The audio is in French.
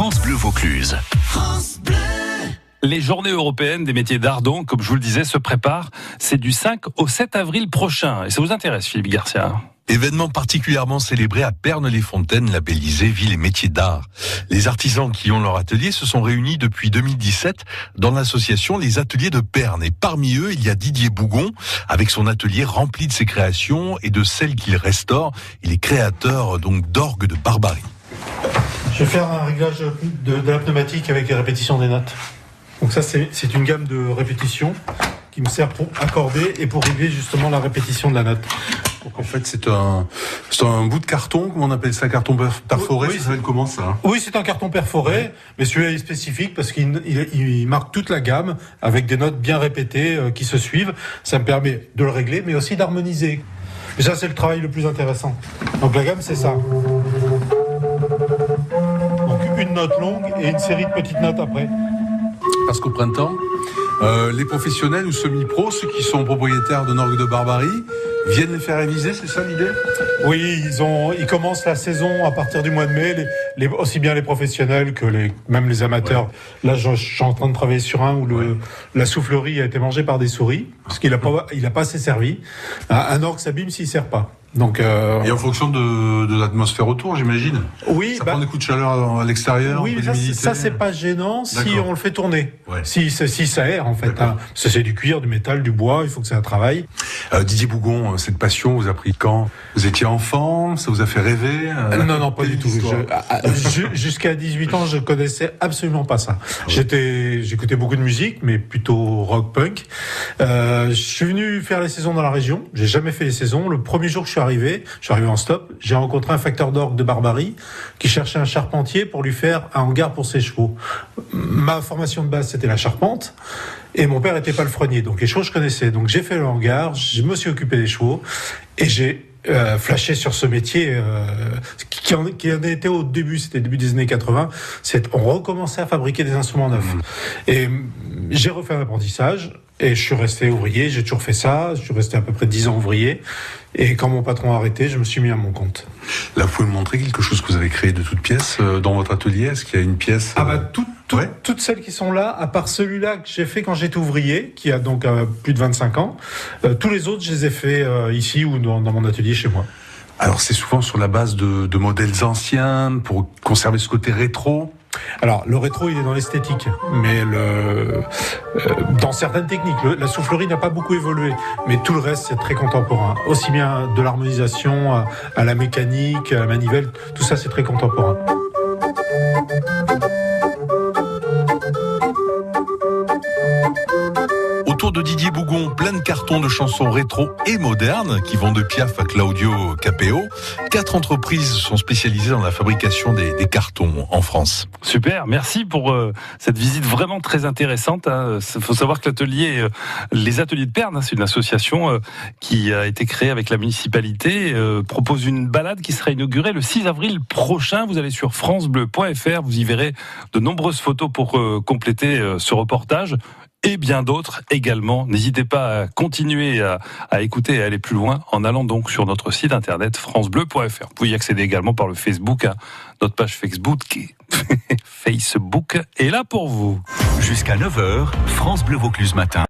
France Bleu Vaucluse. Les journées européennes des métiers d'art, donc, comme je vous le disais, se préparent. C'est du 5 au 7 avril prochain. Et ça vous intéresse, Philippe Garcia ? Événement particulièrement célébré à Pernes-les-Fontaines, labellisé Ville et métiers d'art. Les artisans qui ont leur atelier se sont réunis depuis 2017 dans l'association Les Ateliers de Pernes. Et parmi eux, il y a Didier Bougon, avec son atelier rempli de ses créations et de celles qu'il restaure. Il est créateur donc d'orgues de Barbarie. Je vais faire un réglage de la pneumatique avec les répétitions des notes. Donc ça, c'est une gamme de répétitions qui me sert pour accorder et pour régler justement la répétition de la note. Donc en fait, c'est un bout de carton, comment on appelle ça, carton perforé, oui, ça s'appelle comment ça ? Oui, c'est un carton perforé, mais celui-là est spécifique parce qu'il marque toute la gamme avec des notes bien répétées qui se suivent. Ça me permet de le régler, mais aussi d'harmoniser. Et ça, c'est le travail le plus intéressant. Donc la gamme, c'est ça. Donc une note longue et une série de petites notes après. Parce qu'au printemps, les professionnels ou semi-pros, ceux qui sont propriétaires d'un orgue de Barbarie, viennent les faire réviser, c'est ça l'idée ? Oui, ils commencent la saison à partir du mois de mai, aussi bien les professionnels que même les amateurs. Ouais. Là, je suis en train de travailler sur un où la soufflerie a été mangée par des souris, parce qu'il a pas assez servi. Un orgue s'abîme s'il sert pas. Donc, et en fonction de l'atmosphère autour, j'imagine. Oui, ça prend des coups de chaleur à l'extérieur. Oui, mais ça c'est pas gênant si on le fait tourner. Ouais. Si ça aère en fait. Hein. C'est du cuir, du métal, du bois. Il faut que ça travaille. Didier Bougon, cette passion vous a pris quand ? Vous étiez enfant, ça vous a fait rêver ? Non, pas du tout. Jusqu'à 18 ans, je connaissais absolument pas ça. J'écoutais beaucoup de musique, mais plutôt rock punk. Je suis venu faire les saisons dans la région. J'ai jamais fait les saisons. Le premier jour que je suis arrivé en stop, j'ai rencontré un facteur d'orgue de Barbarie qui cherchait un charpentier pour lui faire un hangar pour ses chevaux. Ma formation de base, c'était la charpente, et mon père était palefrenier, donc les chevaux je connaissais. Donc j'ai fait le hangar, je me suis occupé des chevaux, et j'ai flashé sur ce métier qui en était au début, c'était le début des années 80. On recommençait à fabriquer des instruments neufs. Et j'ai refait un apprentissage, et je suis resté ouvrier, j'ai toujours fait ça, je suis resté à peu près 10 ans ouvrier. Et quand mon patron a arrêté, je me suis mis à mon compte. Là, vous pouvez me montrer quelque chose que vous avez créé de toutes pièces dans votre atelier ? Est-ce qu'il y a une pièce Toutes celles qui sont là, à part celui-là que j'ai fait quand j'étais ouvrier, qui a donc plus de 25 ans, tous les autres, je les ai fait ici ou dans mon atelier chez moi. Alors, c'est souvent sur la base de modèles anciens, pour conserver ce côté rétro ? Alors, le rétro, il est dans l'esthétique, mais dans certaines techniques, la soufflerie n'a pas beaucoup évolué, mais tout le reste, c'est très contemporain. Aussi bien de l'harmonisation à la mécanique, à la manivelle, tout ça, c'est très contemporain. Autour de Didier Bougon, plein de cartons de chansons rétro et modernes qui vont de Piaf à Claudio Capéo. 4 entreprises sont spécialisées dans la fabrication des cartons en France. Super, merci pour cette visite vraiment très intéressante. Il faut savoir que les ateliers de Pernes, c'est une association qui a été créée avec la municipalité, propose une balade qui sera inaugurée le 6 avril prochain. Vous allez sur francebleu.fr, vous y verrez de nombreuses photos pour compléter ce reportage. Et bien d'autres également. N'hésitez pas à continuer à écouter et à aller plus loin en allant donc sur notre site internet francebleu.fr. Vous pouvez y accéder également par le Facebook, notre page Facebook Facebook est là pour vous. Jusqu'à 9h, France Bleu Vaucluse matin.